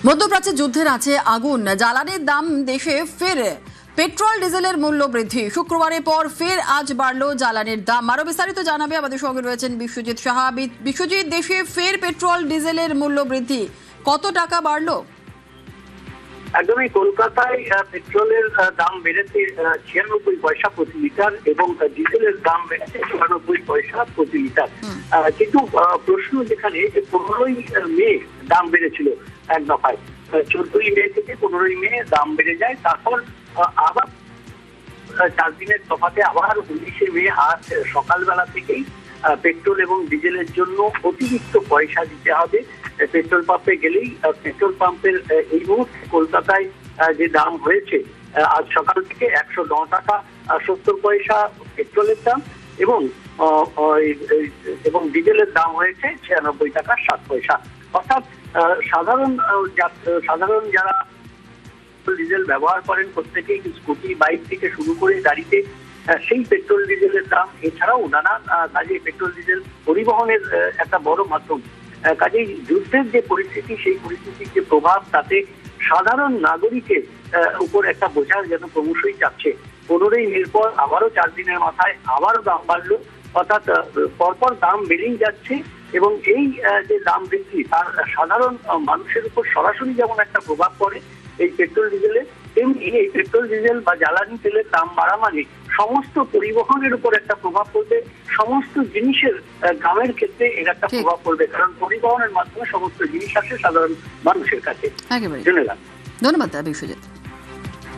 মধ্যপ্রাচ্যে যুদ্ধের আছে আগুন, জ্বালানির দাম দেশে ফের পেট্রোল ডিজেলের মূল্য বৃদ্ধি। শুক্রবারের পর ফের আজ বাড়লো জ্বালানির দাম। আরো বিস্তারিত জানাবে আমাদের সঙ্গে রয়েছেন বিশ্বজিৎ সাহা। বিশ্বজিৎ, দেশে ফের পেট্রোল ডিজেলের মূল্য বৃদ্ধি, কত টাকা বাড়লো? একদমই কলকাতায় পেট্রোলের দাম বেড়েছে 96 পয়সা প্রতি লিটার এবং ডিজেলের দাম বেড়েছে 94 পয়সা প্রতি লিটার। কিন্তু প্রশ্ন যেখানে 15ই মে দাম বেড়েছিল এক দফায়, 14ই মে থেকে 15ই মে দাম বেড়ে যায়। তারপর আবার 4 দিনের তফাতে আবার 19শে মে আজ সকালবেলা থেকেই পেট্রোল এবং ডিজেলের জন্য অতিরিক্ত পয়সা দিতে হবে। পেট্রোল পাম্পে গেলেই পেট্রোল পাম্পের এই মুহূর্তে কলকাতায় যে দাম হয়েছে আজ সকাল থেকে 109 টাকা 70 পয়সা পেট্রোলের দাম এবং ডিজেলের দাম হয়েছে 96 টাকা 7 পয়সা। অর্থাৎ সাধারণ যারা ডিজেল ব্যবহার করেন প্রত্যেকেই স্কুটি, বাইক থেকে শুরু করে গাড়িতে সেই পেট্রোল ডিজেলের দাম, এছাড়াও নানান কাজে পেট্রোল ডিজেল পরিবহনের একটা বড় মাধ্যম। কাজেই যুদ্ধের যে পরিস্থিতি, সেই পরিস্থিতির যে প্রভাব, তাতে সাধারণ নাগরিকের উপর একটা বোঝা যেন ক্রমশই চাপছে। 15ই মের পর আবারও 4 দিনের মাথায় আবারও দাম বাড়লো, অর্থাৎ পরপর দাম বেড়েই যাচ্ছে এবং এই যে দাম বৃদ্ধি তার সাধারণ মানুষের উপর সরাসরি যেমন একটা প্রভাব পড়ে এই পেট্রোল ডিজেলে, তেমনি এই পেট্রোল ডিজেল বা জ্বালানি তেলের দাম বাড়া মানে সমস্ত পরিবহনের উপর একটা প্রভাব পড়বে, সমস্ত জিনিসের দামের ক্ষেত্রে এর একটা প্রভাব পড়বে, কারণ পরিবহনের মাধ্যমে সমস্ত জিনিস আসে সাধারণ মানুষের কাছে। একেবারে ধন্যবাদ ধন্যবাদ বিশ্বজিৎ।